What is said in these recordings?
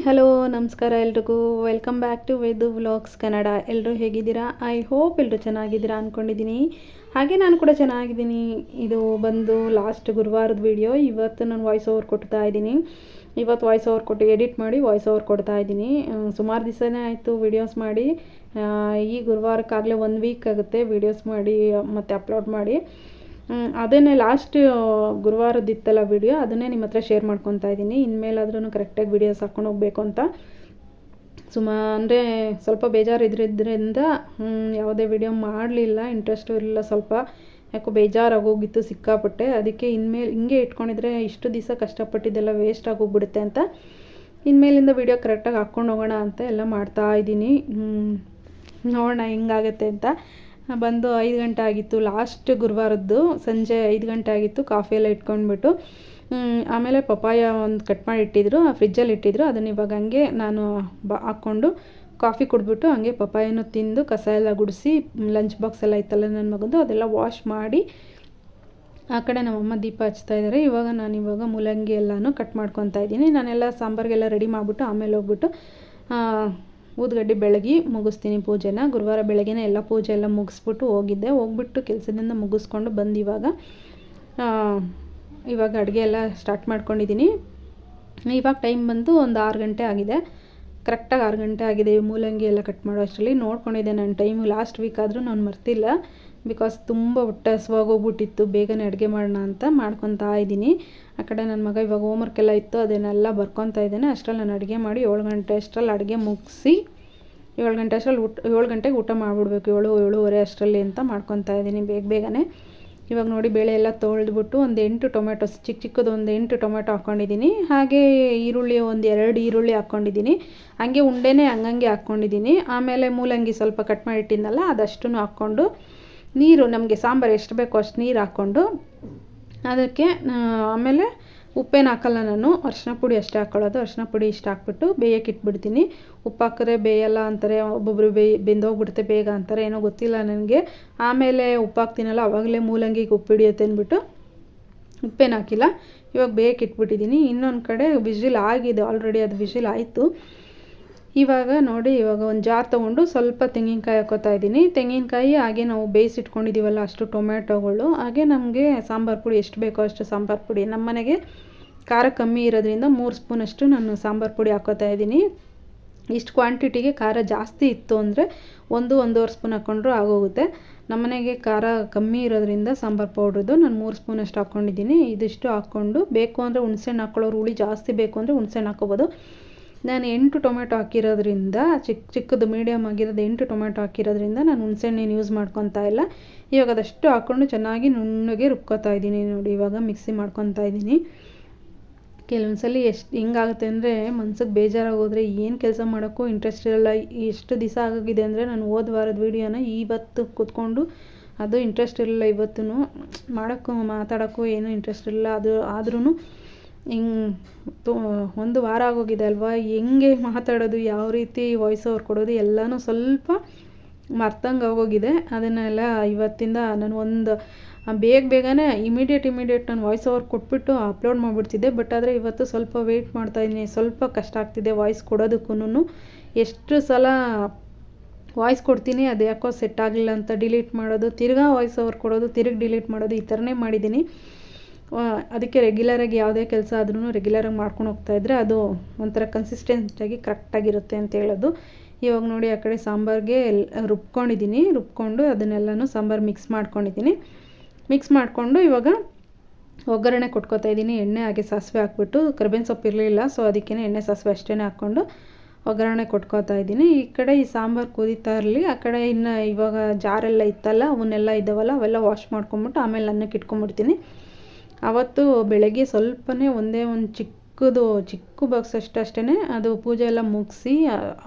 Hello ನಮಸ್ಕಾರ ಎಲ್ರಿಗೂ. Welcome back to Vedu vlogs Kannada. ಎಲ್ಲರೂ ಹೇಗಿದ್ದೀರಾ? ಐ ಹೋಪ್ ಎಲ್ಲರೂ ಚೆನ್ನಾಗಿದ್ದೀರಾ ಅಂದ್ಕೊಂಡಿದ್ದೀನಿ. ಹಾಗೆ ನಾನು ಕೂಡ ಚೆನ್ನಾಗಿದ್ದೀನಿ. ಇದು ಬಂದು ಲಾಸ್ಟ್ ಗುರುವಾರದ ವಿಡಿಯೋ. ಇವತ್ತು ನಾನು ವಾಯ್ಸ್ ಓವರ್ ಕೊಡ್ತಾ ಇದ್ದೀನಿ. ಇವತ್ತು ವಾಯ್ಸ್ ಓವರ್ ಕೊಟ್ಟು ಎಡಿಟ್ ಮಾಡಿ ವಾಯ್ಸ್ ಓವರ್ ಕೊಡ್ತಾ ಇದ್ದೀನಿ. ಸುಮಾರು ದಿವಸನೇ ಆಯಿತು ವೀಡಿಯೋಸ್ ಮಾಡಿ. ಈ ಗುರುವಾರಕ್ಕಾಗಲೇ 1 ವೀಕ್ ಆಗುತ್ತೆ ವೀಡಿಯೋಸ್ ಮಾಡಿ ಮತ್ತು ಅಪ್ಲೋಡ್ ಮಾಡಿ. ಅದನ್ನೇ ಲಾಸ್ಟ್ ಗುರುವಾರದಿತ್ತಲ್ಲ ವಿಡಿಯೋ, ಅದನ್ನೇ ನಿಮ್ಮ ಹತ್ರ ಶೇರ್ ಮಾಡ್ಕೊತಾ ಇದ್ದೀನಿ. ಇನ್ಮೇಲಾದ್ರೂ ಕರೆಕ್ಟಾಗಿ ವೀಡಿಯೋಸ್ ಹಾಕ್ಕೊಂಡು ಹೋಗಬೇಕು ಅಂತ. ಅಂದರೆ ಸ್ವಲ್ಪ ಬೇಜಾರು ಇದ್ರಿಂದ ಯಾವುದೇ ವಿಡಿಯೋ ಮಾಡಲಿಲ್ಲ. ಇಂಟ್ರೆಸ್ಟು ಇರಲಿಲ್ಲ, ಸ್ವಲ್ಪ ಯಾಕೋ ಬೇಜಾರಾಗೋಗಿತ್ತು ಸಿಕ್ಕಾಪಟ್ಟೆ. ಅದಕ್ಕೆ ಇನ್ಮೇಲೆ ಹಿಂಗೆ ಇಟ್ಕೊಂಡಿದ್ರೆ ಇಷ್ಟು ದಿವಸ ಕಷ್ಟಪಟ್ಟಿದ್ದೆಲ್ಲ ವೇಸ್ಟ್ ಆಗೋಗ್ಬಿಡುತ್ತೆ ಅಂತ ಇನ್ಮೇಲಿಂದ ವಿಡಿಯೋ ಕರೆಕ್ಟಾಗಿ ಹಾಕ್ಕೊಂಡು ಹೋಗೋಣ ಅಂತ ಎಲ್ಲ ಮಾಡ್ತಾಯಿದ್ದೀನಿ. ನೋಡೋಣ ಹೆಂಗಾಗತ್ತೆ ಅಂತ. ಬಂದು 5 ಗಂಟೆ ಆಗಿತ್ತು ಲಾಸ್ಟ್ ಗುರುವಾರದ್ದು. ಸಂಜೆ 5 ಗಂಟೆ ಆಗಿತ್ತು. ಕಾಫಿ ಎಲ್ಲ ಇಟ್ಕೊಂಡ್ಬಿಟ್ಟು ಆಮೇಲೆ ಪಪಾಯ ಒಂದು ಕಟ್ ಮಾಡಿ ಇಟ್ಟಿದ್ರು, ಫ್ರಿಜ್ಜಲ್ಲಿ ಇಟ್ಟಿದ್ರು. ಅದನ್ನು ಇವಾಗ ಹಂಗೆ ನಾನು ಹಾಕ್ಕೊಂಡು ಕಾಫಿ ಕುಡಿದ್ಬಿಟ್ಟು ಹಂಗೆ ಪಪಾಯನೂ ತಿಂದು ಕಸ ಎಲ್ಲ ಗುಡಿಸಿ ಲಂಚ್ ಬಾಕ್ಸ್ ಎಲ್ಲ ಇತ್ತಲ್ಲ ನನ್ನ ಮಗಂದು, ಅದೆಲ್ಲ ವಾಶ್ ಮಾಡಿ ಆ ಕಡೆ ನಮ್ಮಮ್ಮ ದೀಪ ಹಚ್ತಾ ಇದ್ದಾರೆ. ಇವಾಗ ಮೂಲಂಗಿ ಎಲ್ಲನೂ ಕಟ್ ಮಾಡ್ಕೊತಾ ಇದ್ದೀನಿ. ನಾನೆಲ್ಲ ಸಾಂಬಾರಿಗೆಲ್ಲ ರೆಡಿ ಮಾಡಿಬಿಟ್ಟು ಆಮೇಲೆ ಹೋಗ್ಬಿಟ್ಟು ಊದ್ಗಡ್ಡೆ ಬೆಳಗಿ ಮುಗಿಸ್ತೀನಿ ಪೂಜೆನ. ಗುರುವಾರ ಬೆಳಗ್ಗೆನೇ ಎಲ್ಲ ಪೂಜೆ ಎಲ್ಲ ಮುಗಿಸ್ಬಿಟ್ಟು ಹೋಗ್ಬಿಟ್ಟು ಕೆಲಸದಿಂದ ಮುಗಿಸ್ಕೊಂಡು ಬಂದು ಇವಾಗ ಅಡುಗೆ ಎಲ್ಲ ಸ್ಟಾರ್ಟ್ ಮಾಡ್ಕೊಂಡಿದ್ದೀನಿ. ಇವಾಗ ಟೈಮ್ ಬಂದು ಒಂದು 6 ಗಂಟೆ ಆಗಿದೆ. ಕರೆಕ್ಟಾಗಿ 6 ಗಂಟೆ ಆಗಿದೆ. ಮೂಲಂಗಿ ಎಲ್ಲ ಕಟ್ ಮಾಡೋ ಅಷ್ಟರಲ್ಲಿ ನೋಡ್ಕೊಂಡಿದ್ದೆ ನಾನು ಟೈಮು. ಲಾಸ್ಟ್ ವೀಕ್ ಆದರೂ ನಾನು ಮರ್ತಿಲ್ಲ, ಬಿಕಾಸ್ ತುಂಬ ಹೊಟ್ಟೆ ಹಸುವಾಗೋಗ್ಬಿಟ್ಟಿತ್ತು. ಬೇಗನೆ ಅಡುಗೆ ಮಾಡೋಣ ಅಂತ ಮಾಡ್ಕೊತಾ ಇದ್ದೀನಿ. ಆ ಕಡೆ ನನ್ನ ಮಗ ಇವಾಗ ಹೋಮ್ವರ್ಕ್ ಎಲ್ಲ ಇತ್ತು, ಅದನ್ನೆಲ್ಲ ಬರ್ಕೊತಾ ಇದ್ದೇನೆ. ಅಷ್ಟರಲ್ಲಿ ನಾನು ಅಡುಗೆ ಮಾಡಿ 7 ಗಂಟೆ ಅಷ್ಟರಲ್ಲಿ ಅಡುಗೆ ಮುಗಿಸಿ 7 ಗಂಟೆ ಅಷ್ಟರಲ್ಲಿ 7 ಗಂಟೆಗೆ ಊಟ ಮಾಡಿಬಿಡ್ಬೇಕು, 7-7:30 ಅಷ್ಟರಲ್ಲಿ ಅಂತ ಮಾಡ್ಕೊತಾ ಇದ್ದೀನಿ ಬೇಗನೆ. ಇವಾಗ ನೋಡಿ ಬೇಳೆ ಎಲ್ಲ ತೊಳೆದ್ಬಿಟ್ಟು ಒಂದು 8 ಟೊಮೆಟೊ ಚಿಕ್ಕದು ಒಂದು 8 ಟೊಮೆಟೊ ಹಾಕ್ಕೊಂಡಿದ್ದೀನಿ. ಹಾಗೆ ಈರುಳ್ಳಿ ಒಂದು 2 ಈರುಳ್ಳಿ ಹಾಕ್ಕೊಂಡಿದ್ದೀನಿ. ಹಂಗೆ ಉಂಡೆನೇ ಹಂಗಂಗೆ ಹಾಕ್ಕೊಂಡಿದ್ದೀನಿ. ಆಮೇಲೆ ಮೂಲಂಗಿ ಸ್ವಲ್ಪ ಕಟ್ ಮಾಡಿ ಇಟ್ಟಿದ್ನಲ್ಲ ಅದಷ್ಟು ಹಾಕ್ಕೊಂಡು ನೀರು ನಮಗೆ ಸಾಂಬಾರು ಎಷ್ಟು ಬೇಕೋ ಅಷ್ಟು ನೀರು ಹಾಕ್ಕೊಂಡು ಅದಕ್ಕೆ ಆಮೇಲೆ ಉಪ್ಪೇನು ಹಾಕಲ್ಲ ನಾನು, ಅರಿಶಿನ ಪುಡಿ ಅಷ್ಟೇ ಹಾಕ್ಕೊಳ್ಳೋದು. ಅರಿಶಿನ ಪುಡಿ ಇಷ್ಟು ಹಾಕ್ಬಿಟ್ಟು ಬೇಯಕ್ಕೆ ಇಟ್ಬಿಡ್ತೀನಿ. ಉಪ್ಪು ಹಾಕಿದ್ರೆ ಬೇಯಲ್ಲ ಅಂತಾರೆ, ಒಬ್ಬೊಬ್ಬರು ಬೆಂದೋಗ್ಬಿಡುತ್ತೆ ಬೇಗ ಅಂತಾರೆ, ಏನೋ ಗೊತ್ತಿಲ್ಲ ನನಗೆ. ಆಮೇಲೆ ಉಪ್ಪು ಹಾಕ್ತೀನಲ್ಲ ಆವಾಗಲೇ ಮೂಲಂಗಿಗೆ ಉಪ್ಪು ಹಿಡಿಯುತ್ತೆ ಅಂದ್ಬಿಟ್ಟು ಉಪ್ಪೇನು ಹಾಕಿಲ್ಲ. ಇವಾಗ ಬೇಯಕ್ಕೆ ಇಟ್ಬಿಟ್ಟಿದ್ದೀನಿ. ಇನ್ನೊಂದು ಕಡೆ ವಿಜಿಲ್ ಆಗಿದೆ ಆಲ್ರೆಡಿ, ಅದು ವಿಜಿಲ್ ಆಯಿತು. ಇವಾಗ ಒಂದು ಜಾರ್ ತೊಗೊಂಡು ಸ್ವಲ್ಪ ತೆಂಗಿನಕಾಯಿ ಹಾಕೋತಾ ಇದ್ದೀನಿ. ತೆಂಗಿನಕಾಯಿ ಹಾಗೆ ನಾವು ಬೇಯಿಸಿಟ್ಕೊಂಡಿದ್ದೀವಲ್ಲ ಅಷ್ಟು ಟೊಮೆಟೊಗಳು, ಹಾಗೆ ನಮಗೆ ಸಾಂಬಾರು ಪುಡಿ ಎಷ್ಟು ಬೇಕೋ ಅಷ್ಟು ಸಾಂಬಾರು ಪುಡಿ. ನಮ್ಮ ಮನೆಗೆ ಖಾರ ಕಮ್ಮಿ ಇರೋದ್ರಿಂದ 3 ಸ್ಪೂನಷ್ಟು ನಾನು ಸಾಂಬಾರು ಪುಡಿ ಹಾಕೋತಾ ಇದ್ದೀನಿ. ಇಷ್ಟು ಕ್ವಾಂಟಿಟಿಗೆ ಖಾರ ಜಾಸ್ತಿ ಇತ್ತು ಅಂದರೆ 1-1.5 ಸ್ಪೂನ್ ಹಾಕ್ಕೊಂಡ್ರೂ ಆಗೋಗುತ್ತೆ. ನಮ್ಮನೆಗೆ ಖಾರ ಕಮ್ಮಿ ಇರೋದ್ರಿಂದ ಸಾಂಬಾರು ಪೌಡ್ರದ್ದು ನಾನು 3 ಸ್ಪೂನಷ್ಟು ಹಾಕ್ಕೊಂಡಿದ್ದೀನಿ. ಇದಿಷ್ಟು ಹಾಕ್ಕೊಂಡು ಬೇಕು ಅಂದರೆ ಹುಣಸೆಹಣ್ಣು ಹಾಕ್ಕೊಳ್ಳೋರು, ಹುಳಿ ಜಾಸ್ತಿ ಬೇಕು ಅಂದರೆ ಹುಣಸೆಹಣ್ಣು ಹಾಕ್ಕೋಬೋದು. ನಾನು 8 ಟೊಮೆಟೊ ಹಾಕಿರೋದ್ರಿಂದ ಚಿಕ್ಕದು ಮೀಡಿಯಮ್ ಆಗಿರೋದು 8 ಟೊಮೆಟೊ ಹಾಕಿರೋದ್ರಿಂದ ನಾನು ಹುಣಸೆಹಣ್ಣೇನು ಯೂಸ್ ಮಾಡ್ಕೊತಾ ಇಲ್ಲ. ಇವಾಗ ಅದಷ್ಟು ಹಾಕ್ಕೊಂಡು ಚೆನ್ನಾಗಿ ನುಣ್ಣಗೆ ರುಬ್ಕೊತಾ ಇದ್ದೀನಿ. ನೋಡಿ ಇವಾಗ ಮಿಕ್ಸಿ ಮಾಡ್ಕೊತಾ ಇದ್ದೀನಿ. ಕೆಲವೊಂದು ಸಲ ಹೆಂಗಾಗುತ್ತೆ ಅಂದರೆ ಮನ್ಸಿಗೆ ಬೇಜಾರಾಗೋದ್ರೆ ಏನು ಕೆಲಸ ಮಾಡೋಕ್ಕೂ ಇಂಟ್ರೆಸ್ಟ್ ಇರೋಲ್ಲ. ಎಷ್ಟು ದಿವಸ ಆಗೋಗಿದೆ ಅಂದರೆ ನಾನು ಹೋದ ವಾರದ ವೀಡಿಯೋನ ಇವತ್ತು ಕೂತ್ಕೊಂಡು ಅದು ಇಂಟ್ರೆಸ್ಟ್ ಇರಲಿಲ್ಲ. ಇವತ್ತೂ ಮಾಡೋಕ್ಕೂ ಮಾತಾಡೋಕ್ಕೂ ಏನೂ ಇಂಟ್ರೆಸ್ಟ್ ಇರಲಿಲ್ಲ. ಆದ್ರೂ ಒಂದು ವಾರ ಆಗೋಗಿದೆ ಅಲ್ವಾ, ಹೆಂಗೆ ಮಾತಾಡೋದು, ಯಾವ ರೀತಿ ವಾಯ್ಸ್ ಓವರ್ ಕೊಡೋದು ಎಲ್ಲನೂ ಸ್ವಲ್ಪ ಮರ್ತಂಗೆ ಆಗೋಗಿದೆ. ಅದನ್ನೆಲ್ಲ ಇವತ್ತಿಂದ ನಾನು ಬೇಗನೆ ಇಮಿಡಿಯೇಟ್ ನಾನು ವಾಯ್ಸ್ ಓವರ್ ಕೊಟ್ಬಿಟ್ಟು ಅಪ್ಲೋಡ್ ಮಾಡಿಬಿಡ್ತಿದ್ದೆ. ಬಟ್ ಆದರೆ ಇವತ್ತು ಸ್ವಲ್ಪ ವೆಯ್ಟ್ ಮಾಡ್ತಾಯಿದ್ದೀನಿ. ಸ್ವಲ್ಪ ಕಷ್ಟ ಆಗ್ತಿದೆ ವಾಯ್ಸ್ ಕೊಡೋದಕ್ಕೂ. ಎಷ್ಟು ಸಲ ವಾಯ್ಸ್ ಕೊಡ್ತೀನಿ, ಅದು ಯಾಕೋ ಸೆಟ್ ಆಗಲಿಲ್ಲ ಅಂತ ಡಿಲೀಟ್ ಮಾಡೋದು, ತಿರ್ಗಾ ವಾಯ್ಸ್ ಓವರ್ ಕೊಡೋದು, ತಿರುಗಿ ಡಿಲೀಟ್ ಮಾಡೋದು, ಈ ಥರನೇ ಮಾಡಿದ್ದೀನಿ. ಅದಕ್ಕೆ ರೆಗ್ಯುಲರಾಗಿ ಯಾವುದೇ ಕೆಲಸ ಆದ್ರೂ ರೆಗ್ಯುಲರಾಗಿ ಮಾಡ್ಕೊಂಡು ಹೋಗ್ತಾಯಿದ್ರೆ ಅದು ಒಂಥರ ಕನ್ಸಿಸ್ಟೆನ್ಟಾಗಿ ಕರೆಕ್ಟಾಗಿರುತ್ತೆ ಅಂತ ಹೇಳೋದು. ಇವಾಗ ನೋಡಿ ಆ ಕಡೆ ಸಾಂಬಾರಿಗೆ ರುಬ್ಕೊಂಡು ಅದನ್ನೆಲ್ಲನೂ ಸಾಂಬಾರು ಮಿಕ್ಸ್ ಮಾಡ್ಕೊಂಡಿದ್ದೀನಿ. ಮಿಕ್ಸ್ ಮಾಡಿಕೊಂಡು ಇವಾಗ ಒಗ್ಗರಣೆ ಕೊಟ್ಕೋತಾ ಇದ್ದೀನಿ. ಎಣ್ಣೆ ಹಾಗೆ ಸಾಸಿವೆ ಹಾಕ್ಬಿಟ್ಟು, ಕರಿಬೇವಿನ ಸೊಪ್ಪು ಇರಲಿಲ್ಲ, ಸೊ ಅದಕ್ಕೇ ಎಣ್ಣೆ ಸಾಸಿವೆ ಅಷ್ಟೇ ಹಾಕ್ಕೊಂಡು ಒಗ್ಗರಣೆ ಕೊಟ್ಕೋತಾ ಇದ್ದೀನಿ. ಈ ಕಡೆ ಈ ಸಾಂಬಾರು ಕುದೀತಾ ಇರಲಿ, ಆ ಕಡೆ ಇನ್ನು ಇವಾಗ ಜಾರೆಲ್ಲ ಇತ್ತಲ್ಲ ಅವನ್ನೆಲ್ಲ ಇದ್ದಾವಲ್ಲ ಅವೆಲ್ಲ ವಾಶ್ ಮಾಡ್ಕೊಂಬಿಟ್ಟು ಆಮೇಲೆ ಅನ್ನಕ್ಕೆ ಇಟ್ಕೊಂಬಿಡ್ತೀನಿ. ಆವತ್ತು ಬೆಳಗ್ಗೆ ಸ್ವಲ್ಪನೇ ಒಂದೇ ಒಂದು ಚಿಕ್ಕ ಬಾಕ್ಸ್ ಅಷ್ಟೇ ಅದು ಪೂಜೆ ಎಲ್ಲ ಮುಗಿಸಿ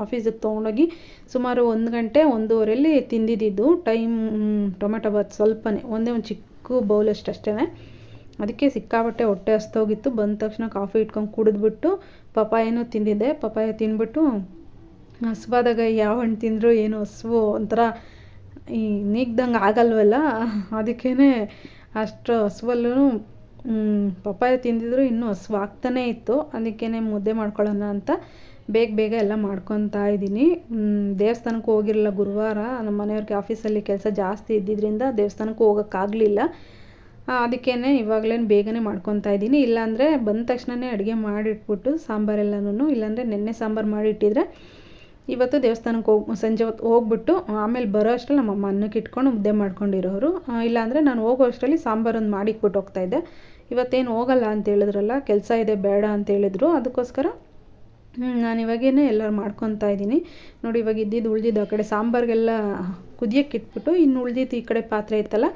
ಆಫೀಸಿಗೆ ತೊಗೊಂಡೋಗಿ ಸುಮಾರು 1 ಗಂಟೆ 1:30 ತಿಂದಿದ್ದು ಟೈಮ್. ಟೊಮೆಟೊ ಬಾತ್ ಸ್ವಲ್ಪನೇ ಒಂದೇ ಒಂದು ಚಿಕ್ಕ ಬೌಲಷ್ಟು ಅಷ್ಟೇ. ಅದಕ್ಕೆ ಸಿಕ್ಕಾಬಟ್ಟೆ ಹೊಟ್ಟೆ ಹಸ್ತೋಗಿತ್ತು. ಬಂದ ತಕ್ಷಣ ಕಾಫಿ ಇಟ್ಕೊಂಡು ಕುಡಿದ್ಬಿಟ್ಟು ಪಪಾಯನೂ ತಿಂದಿದ್ದೆ. ಪಪಾಯ ತಿಂದ್ಬಿಟ್ಟು ಹಸುವಾದಾಗ ಯಾವ ಹಣ್ಣು ತಿಂದರೂ ಏನು ಹಸುವು ಒಂಥರ ನೀಗ್ದಂಗೆ ಆಗಲ್ವಲ್ಲ, ಅದಕ್ಕೇ ಅಷ್ಟು ಹಸುವಲ್ಲೂ ಪಪ್ಪಾಯ ತಿಂದಿದ್ರು ಇನ್ನೂ ಹಸ್ವಾಗ್ತಾನೇ ಇತ್ತು. ಅದಕ್ಕೇ ಮುದ್ದೆ ಮಾಡ್ಕೊಳ್ಳೋಣ ಅಂತ ಬೇಗ ಎಲ್ಲ ಮಾಡ್ಕೊತಾ ಇದ್ದೀನಿ. ದೇವಸ್ಥಾನಕ್ಕೂ ಹೋಗಿರಲಿಲ್ಲ ಗುರುವಾರ. ನಮ್ಮ ಮನೆಯವ್ರಿಗೆ ಆಫೀಸಲ್ಲಿ ಕೆಲಸ ಜಾಸ್ತಿ ಇದ್ದಿದ್ದರಿಂದ ದೇವಸ್ಥಾನಕ್ಕೂ ಹೋಗೋಕ್ಕಾಗಲಿಲ್ಲ. ಅದಕ್ಕೇ ಇವಾಗಲೇ ಬೇಗನೆ ಮಾಡ್ಕೊತಾ ಇದ್ದೀನಿ. ಇಲ್ಲಾಂದರೆ ಬಂದ ತಕ್ಷಣವೇ ಅಡುಗೆ ಮಾಡಿಟ್ಬಿಟ್ಟು ಸಾಂಬಾರೆಲ್ಲನೂ, ಇಲ್ಲಾಂದರೆ ನೆನ್ನೆ ಸಾಂಬಾರು ಮಾಡಿಟ್ಟಿದ್ರೆ ಇವತ್ತು ದೇವಸ್ಥಾನಕ್ಕೆ ಸಂಜೆ ಹೊತ್ತು ಹೋಗ್ಬಿಟ್ಟು ಆಮೇಲೆ ಬರೋ ಅಷ್ಟರಲ್ಲಿ ನಮ್ಮಮ್ಮ ಅನ್ನಕ್ಕೆ ಇಟ್ಕೊಂಡು ಮುದ್ದೆ ಮಾಡ್ಕೊಂಡಿರೋರು. ಇಲ್ಲಾಂದರೆ ನಾನು ಹೋಗೋ ಅಷ್ಟರಲ್ಲಿ ಸಾಂಬಾರೊಂದು ಮಾಡಿಕ್ಬಿಟ್ಟು ಹೋಗ್ತಾಯಿದ್ದೆ. ಇವತ್ತೇನು ಹೋಗಲ್ಲ ಅಂತ ಹೇಳಿದ್ರಲ್ಲ, ಕೆಲಸ ಇದೆ ಬೇಡ ಅಂತ ಹೇಳಿದ್ರು. ಅದಕ್ಕೋಸ್ಕರ ನಾನು ಇವಾಗೇನೆ ಎಲ್ಲರೂ ಮಾಡ್ಕೊತಾ ಇದ್ದೀನಿ. ನೋಡಿ, ಇವಾಗ ಉಳಿದಿದ್ದು ಆ ಕಡೆ ಸಾಂಬಾರಿಗೆಲ್ಲ ಕುದಿಯೋಕ್ಕೆ ಇಟ್ಬಿಟ್ಟು ಇನ್ನು ಉಳಿದಿದ್ದು ಈ ಕಡೆ ಪಾತ್ರೆ ಇತ್ತಲ್ಲ,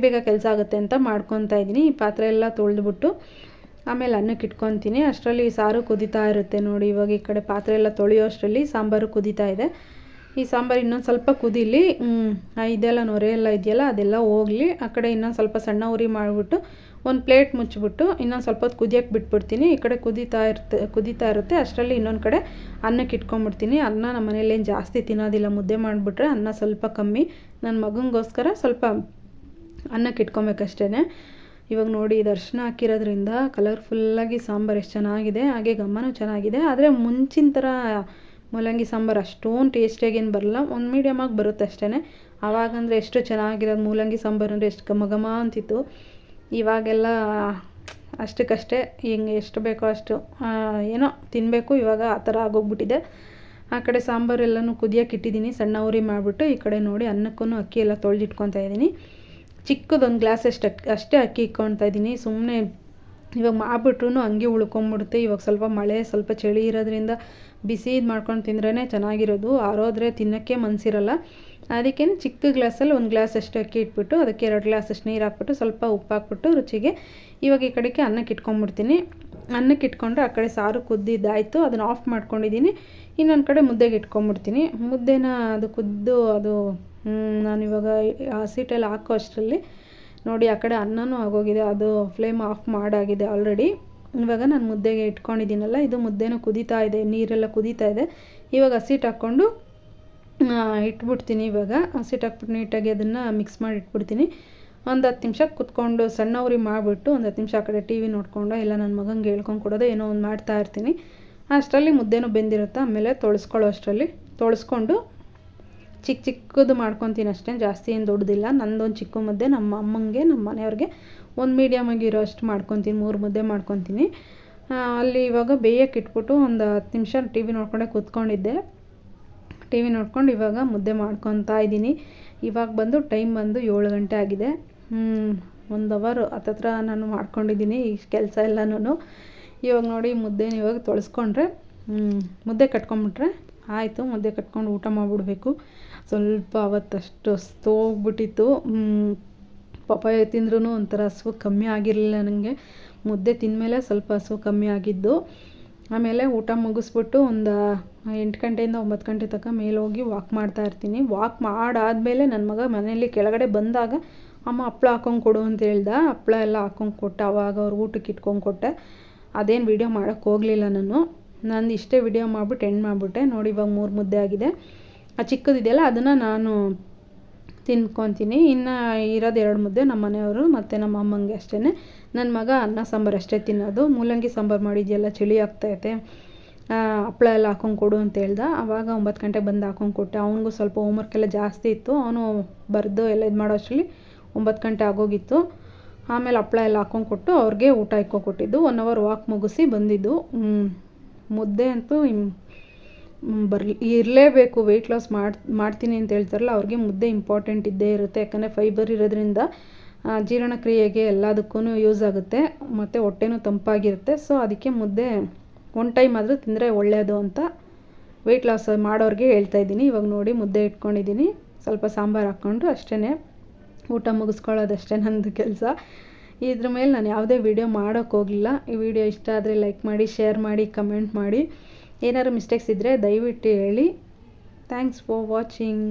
ಬೇಗ ಕೆಲಸ ಆಗುತ್ತೆ ಅಂತ ಮಾಡ್ಕೊತಾ ಇದ್ದೀನಿ. ಈ ಪಾತ್ರೆ ಎಲ್ಲ ತೊಳೆದ್ಬಿಟ್ಟು ಆಮೇಲೆ ಅನ್ನಕ್ಕೆ ಇಟ್ಕೊತೀನಿ. ಅಷ್ಟರಲ್ಲಿ ಸಾರು ಕುದೀತಾ ಇರುತ್ತೆ. ನೋಡಿ, ಇವಾಗ ಈ ಕಡೆ ಪಾತ್ರೆ ಎಲ್ಲ ತೊಳೆಯೋ ಅಷ್ಟರಲ್ಲಿ ಸಾಂಬಾರು ಕುದೀತಾ ಇದೆ. ಈ ಸಾಂಬಾರು ಇನ್ನೊಂದು ಸ್ವಲ್ಪ ಕುದೀಲಿ. ಇದೆಲ್ಲ ನೊರೆ ಎಲ್ಲ ಇದೆಯಲ್ಲ ಅದೆಲ್ಲ ಹೋಗಲಿ. ಆ ಕಡೆ ಇನ್ನೊಂದು ಸ್ವಲ್ಪ ಸಣ್ಣ ಉರಿ ಮಾಡಿಬಿಟ್ಟು ಒಂದು ಪ್ಲೇಟ್ ಮುಚ್ಚಿಬಿಟ್ಟು ಇನ್ನೊಂದು ಸ್ವಲ್ಪ ಹೊತ್ತು ಕುದಿಯೋಕ್ಕೆ ಬಿಟ್ಬಿಡ್ತೀನಿ. ಈ ಕಡೆ ಕುದೀತಾ ಇರುತ್ತೆ. ಅಷ್ಟರಲ್ಲಿ ಇನ್ನೊಂದು ಕಡೆ ಅನ್ನಕ್ಕೆ ಇಟ್ಕೊಂಡ್ಬಿಡ್ತೀನಿ. ಅನ್ನ ನಮ್ಮ ಮನೇಲಿ ಏನು ಜಾಸ್ತಿ ತಿನ್ನೋದಿಲ್ಲ. ಮುದ್ದೆ ಮಾಡಿಬಿಟ್ರೆ ಅನ್ನ ಸ್ವಲ್ಪ ಕಮ್ಮಿ. ನನ್ನ ಮಗನಿಗೋಸ್ಕರ ಸ್ವಲ್ಪ ಅನ್ನಕ್ಕೆ ಇಟ್ಕೊಬೇಕಷ್ಟೇ. ಇವಾಗ ನೋಡಿ, ದರ್ಶನ ಹಾಕಿರೋದ್ರಿಂದ ಕಲರ್ಫುಲ್ಲಾಗಿ ಸಾಂಬಾರು ಎಷ್ಟು ಚೆನ್ನಾಗಿದೆ, ಹಾಗೆ ಘಮ್ಮನೂ ಚೆನ್ನಾಗಿದೆ. ಆದರೆ ಮುಂಚಿನ ಥರ ಮೂಲಂಗಿ ಸಾಂಬಾರು ಅಷ್ಟೊಂದು ಟೇಸ್ಟಿಯಾಗೇನು ಬರಲ್ಲ, ಒಂದು ಮೀಡಿಯಮಾಗಿ ಬರುತ್ತೆ ಅಷ್ಟೇ. ಆವಾಗಂದರೆ ಎಷ್ಟು ಚೆನ್ನಾಗಿರೋದು ಮೂಲಂಗಿ ಸಾಂಬಾರು ಅಂದರೆ ಎಷ್ಟು ಘಮ ಅಂತಿತ್ತು. ಇವಾಗೆಲ್ಲ ಅಷ್ಟಕ್ಕಷ್ಟೇ, ಹಿಂಗೆ ಎಷ್ಟು ಬೇಕೋ ಅಷ್ಟು ಏನೋ ತಿನ್ನಬೇಕು. ಇವಾಗ ಆ ಥರ ಆಗೋಗ್ಬಿಟ್ಟಿದೆ. ಆ ಕಡೆ ಸಾಂಬಾರು ಎಲ್ಲನೂ ಕುದಿಯೋಕೆ ಇಟ್ಟಿದ್ದೀನಿ, ಸಣ್ಣ ಉರಿ ಮಾಡಿಬಿಟ್ಟು. ಈ ಕಡೆ ನೋಡಿ ಅನ್ನಕ್ಕೂ ಅಕ್ಕಿ ಎಲ್ಲ ತೊಳೆದಿಟ್ಕೊತಾ ಇದ್ದೀನಿ. ಚಿಕ್ಕದೊಂದು ಗ್ಲಾಸ್ ಅಷ್ಟೇ ಅಕ್ಕಿ ಇಟ್ಕೊತಾ ಇದ್ದೀನಿ. ಸುಮ್ಮನೆ ಇವಾಗ ಮಾಡಿಬಿಟ್ರು ಹಂಗೆ ಉಳ್ಕೊಂಬಿಡುತ್ತೆ. ಇವಾಗ ಸ್ವಲ್ಪ ಮಳೆ, ಸ್ವಲ್ಪ ಚಳಿ ಇರೋದ್ರಿಂದ ಬಿಸಿ ಮಾಡ್ಕೊಂಡು ತಿಂದ್ರೇ ಚೆನ್ನಾಗಿರೋದು. ಆರೋದ್ರೆ ತಿನ್ನೋಕ್ಕೆ ಮನಸ್ಸಿರಲ್ಲ. ಅದಕ್ಕೇ ಚಿಕ್ಕ ಗ್ಲಾಸಲ್ಲಿ ಒಂದು ಗ್ಲಾಸ್ ಅಷ್ಟು ಅಕ್ಕಿ ಇಟ್ಬಿಟ್ಟು ಅದಕ್ಕೆ 2 ಗ್ಲಾಸ್ ಅಷ್ಟು ನೀರು ಹಾಕ್ಬಿಟ್ಟು ಸ್ವಲ್ಪ ಉಪ್ಪು ಹಾಕ್ಬಿಟ್ಟು ರುಚಿಗೆ ಇವಾಗ ಈ ಕಡೆಗೆ ಅನ್ನಕ್ಕೆ ಇಟ್ಕೊಂಡ್ಬಿಡ್ತೀನಿ. ಅನ್ನಕ್ಕೆ ಇಟ್ಕೊಂಡ್ರೆ ಆ ಕಡೆ ಸಾರು ಕುದ್ದಿದ್ದಾಯಿತು, ಅದನ್ನು ಆಫ್ ಮಾಡ್ಕೊಂಡಿದ್ದೀನಿ. ಇನ್ನೊಂದು ಕಡೆ ಮುದ್ದೆಗೆ ಇಟ್ಕೊಂಡ್ಬಿಡ್ತೀನಿ. ಮುದ್ದೆನ ಅದು ಕುದ್ದು ಅದು ನಾನಿವಾಗ ಹಸಿಟ್ಟೆಲ್ಲ ಹಾಕೋ ಅಷ್ಟರಲ್ಲಿ ನೋಡಿ ಆ ಕಡೆ ಅನ್ನನೂ ಆಗೋಗಿದೆ. ಅದು ಫ್ಲೇಮ್ ಆಫ್ ಮಾಡಾಗಿದೆ ಆಲ್ರೆಡಿ. ಇವಾಗ ನಾನು ಮುದ್ದೆಗೆ ಇಟ್ಕೊಂಡಿದ್ದೀನಲ್ಲ, ಇದು ಮುದ್ದೆನೂ ಕುದೀತಾ ಇದೆ, ನೀರೆಲ್ಲ ಕುದೀತಾ ಇದೆ. ಇವಾಗ ಹಸಿಟ್ಟು ಹಾಕ್ಕೊಂಡು ಇಟ್ಬಿಡ್ತೀನಿ. ಇವಾಗ ಹಸಿಟ್ಟು ಹಾಕ್ಬಿಟ್ಟು ನೀಟಾಗಿ ಅದನ್ನು ಮಿಕ್ಸ್ ಮಾಡಿ ಇಟ್ಬಿಡ್ತೀನಿ. ಒಂದು 10 ನಿಮಿಷ ಕುತ್ಕೊಂಡು ಸಣ್ಣ ಉರಿ ಮಾಡಿಬಿಟ್ಟು ಒಂದು 10 ನಿಮಿಷ ಆ ಕಡೆ ಟಿ ವಿ ನೋಡ್ಕೊಂಡು ಇಲ್ಲ ನನ್ನ ಮಗನಿಗೆ ಹೇಳ್ಕೊಂಡು ಕೊಡೋದು ಏನೋ ಒಂದು ಮಾಡ್ತಾ ಇರ್ತೀನಿ. ಅಷ್ಟರಲ್ಲಿ ಮುದ್ದೆನೂ ಬೆಂದಿರುತ್ತೆ. ಆಮೇಲೆ ತೊಳೆಸ್ಕೊಂಡು ಚಿಕ್ಕದು ಮಾಡ್ಕೊತೀನಿ ಅಷ್ಟೇ, ಜಾಸ್ತಿ ಏನು ದೊಡ್ಡದಿಲ್ಲ. ನಂದೊಂದು ಚಿಕ್ಕ ಮುದ್ದೆ, ನಮ್ಮ ಅಮ್ಮಂಗೆ ನಮ್ಮ ಮನೆಯವ್ರಿಗೆ ಒಂದು ಮೀಡಿಯಮಾಗಿ ಇರೋ ಅಷ್ಟು ಮಾಡ್ಕೊತೀನಿ. 3 ಮುದ್ದೆ ಮಾಡ್ಕೊತೀನಿ. ಅಲ್ಲಿ ಇವಾಗ ಬೇಯಕ್ಕೆ ಇಟ್ಬಿಟ್ಟು ಒಂದು 10 ನಿಮಿಷ ಟಿ ವಿ ನೋಡ್ಕೊಂಡೆ ಕೂತ್ಕೊಂಡಿದ್ದೆ. ಟಿ ವಿ ನೋಡ್ಕೊಂಡು ಇವಾಗ ಮುದ್ದೆ ಮಾಡ್ಕೊತಾ ಇದ್ದೀನಿ. ಇವಾಗ ಬಂದು ಟೈಮ್ ಬಂದು 7 ಗಂಟೆ ಆಗಿದೆ. 1 ಅವರ್ ಹತ್ತತ್ರ ನಾನು ಮಾಡ್ಕೊಂಡಿದ್ದೀನಿ ಈ ಕೆಲಸ ಎಲ್ಲನೂ. ಇವಾಗ ನೋಡಿ ಮುದ್ದೆನ ಇವಾಗ ತೊಳೆಸ್ಕೊಂಡ್ರೆ ಮುದ್ದೆ ಕಟ್ಕೊಂಡ್ಬಿಟ್ರೆ ಆಯಿತು. ಮುದ್ದೆ ಕಟ್ಕೊಂಡು ಊಟ ಮಾಡಿಬಿಡ್ಬೇಕು. ಸ್ವಲ್ಪ ಅವತ್ತಷ್ಟು ಹೋಗ್ಬಿಟ್ಟಿತ್ತು. ಪಪ್ಪಾಯ ತಿಂದ್ರೂ ಒಂಥರ ಹಸಿವು ಕಮ್ಮಿ ಆಗಿರಲಿಲ್ಲ ನನಗೆ. ಮುದ್ದೆ ತಿಂದಮೇಲೆ ಸ್ವಲ್ಪ ಹಸಿವು ಕಮ್ಮಿ ಆಗಿದ್ದು. ಆಮೇಲೆ ಊಟ ಮುಗಿಸ್ಬಿಟ್ಟು ಒಂದು 8 ಗಂಟೆಯಿಂದ 9 ಗಂಟೆ ತನಕ ಮೇಲೆ ಹೋಗಿ ವಾಕ್ ಮಾಡ್ತಾ ಇರ್ತೀನಿ. ವಾಕ್ ಮಾಡಾದಮೇಲೆ ನನ್ನ ಮಗ ಮನೆಯಲ್ಲಿ ಕೆಳಗಡೆ ಬಂದಾಗ ಅಮ್ಮ ಹಪ್ಳ ಹಾಕ್ಕೊಂಡು ಕೊಡು ಅಂತ ಹೇಳ್ದೆ. ಹಪ್ಳ ಎಲ್ಲ ಹಾಕ್ಕೊಂಡು ಕೊಟ್ಟೆ. ಆವಾಗ ಅವ್ರು ಊಟಕ್ಕೆ ಇಟ್ಕೊಂಡು ಕೊಟ್ಟೆ. ಅದೇನು ವೀಡಿಯೋ ಮಾಡೋಕ್ಕೆ ಹೋಗಲಿಲ್ಲ ನಂದು ಇಷ್ಟೇ ವಿಡಿಯೋ ಮಾಡಿಬಿಟ್ಟು ಎಂಡ್ ಮಾಡಿಬಿಟ್ಟೆ. ನೋಡಿ ಇವಾಗ 3 ಮುದ್ದೆ ಆಗಿದೆ. ಆ ಚಿಕ್ಕದಿದೆಯಲ್ಲ ಅದನ್ನು ನಾನು ತಿನ್ಕೊತೀನಿ. ಇನ್ನು ಇರೋದು 2 ಮುದ್ದೆ ನಮ್ಮ ಮನೆಯವರು ಮತ್ತು ನಮ್ಮ ಅಮ್ಮಂಗೆ ಅಷ್ಟೇ. ನನ್ನ ಮಗ ಅನ್ನ ಸಾಂಬಾರು ಅಷ್ಟೇ ತಿನ್ನೋದು. ಮೂಲಂಗಿ ಸಾಂಬಾರು ಮಾಡಿದೆಯಲ್ಲ, ಚಳಿ ಆಗ್ತಾಯಿದೆ, ಹಪ್ಳ ಎಲ್ಲ ಹಾಕ್ಕೊಂಡು ಕೊಡು ಅಂತ ಹೇಳ್ದೆ. ಆವಾಗ 9 ಗಂಟೆಗೆ ಬಂದು ಹಾಕ್ಕೊಂಡು ಕೊಟ್ಟೆ. ಅವನಿಗೂ ಸ್ವಲ್ಪ ಹೋಮ್ವರ್ಕ್ ಎಲ್ಲ ಜಾಸ್ತಿ ಇತ್ತು. ಅವನು ಬರೆದು ಎಲ್ಲ ಇದು ಮಾಡೋ ಅಷ್ಟರಲ್ಲಿ 9 ಗಂಟೆ ಆಗೋಗಿತ್ತು. ಆಮೇಲೆ ಹಪ್ಳ ಎಲ್ಲ ಹಾಕ್ಕೊಂಡು ಕೊಟ್ಟು ಅವ್ರಿಗೆ ಊಟ ಇಕ್ಕೊಟ್ಟಿದ್ದು. 1 ಅವರ್ ವಾಕ್ ಮುಗಿಸಿ ಬಂದಿದ್ದು. ಮುದ್ದೆ ಅಂತೂ ಇರಲೇಬೇಕು. ವೆಯ್ಟ್ ಲಾಸ್ ಮಾಡ್ತೀನಿ ಅಂತ ಹೇಳ್ತಾರಲ್ಲ, ಅವ್ರಿಗೆ ಮುದ್ದೆ ಇಂಪಾರ್ಟೆಂಟ್ ಇದ್ದೇ ಇರುತ್ತೆ. ಯಾಕಂದರೆ ಫೈಬರ್ ಇರೋದ್ರಿಂದ ಜೀರ್ಣಕ್ರಿಯೆಗೆ ಎಲ್ಲದಕ್ಕೂ ಯೂಸ್ ಆಗುತ್ತೆ ಮತ್ತು ಹೊಟ್ಟೆನೂ ತಂಪಾಗಿರುತ್ತೆ. ಸೊ ಅದಕ್ಕೆ ಮುದ್ದೆ 1 ಟೈಮ್ ಆದರೂ ತಿಂದರೆ ಒಳ್ಳೆಯದು ಅಂತ ವೆಯ್ಟ್ ಲಾಸ್ ಮಾಡೋರಿಗೆ ಹೇಳ್ತಾಯಿದ್ದೀನಿ. ಇವಾಗ ನೋಡಿ ಮುದ್ದೆ ಇಟ್ಕೊಂಡಿದ್ದೀನಿ. ಸ್ವಲ್ಪ ಸಾಂಬಾರು ಹಾಕ್ಕೊಂಡು ಅಷ್ಟೇ ಊಟ ಮುಗಿಸ್ಕೊಳ್ಳೋದಷ್ಟೇ ನಂದು ಕೆಲಸ. ಇದ್ರ ಮೇಲೆ ನಾನು ಯಾವುದೇ ವೀಡಿಯೋ ಮಾಡೋಕ್ಕೆ ಹೋಗಲಿಲ್ಲ. ಈ ವಿಡಿಯೋ ಇಷ್ಟ ಆದರೆ ಲೈಕ್ ಮಾಡಿ, ಶೇರ್ ಮಾಡಿ, ಕಮೆಂಟ್ ಮಾಡಿ. ಏನಾದ್ರು ಮಿಸ್ಟೇಕ್ಸ್ ಇದ್ದರೆ ದಯವಿಟ್ಟು ಹೇಳಿ. Thanks for watching.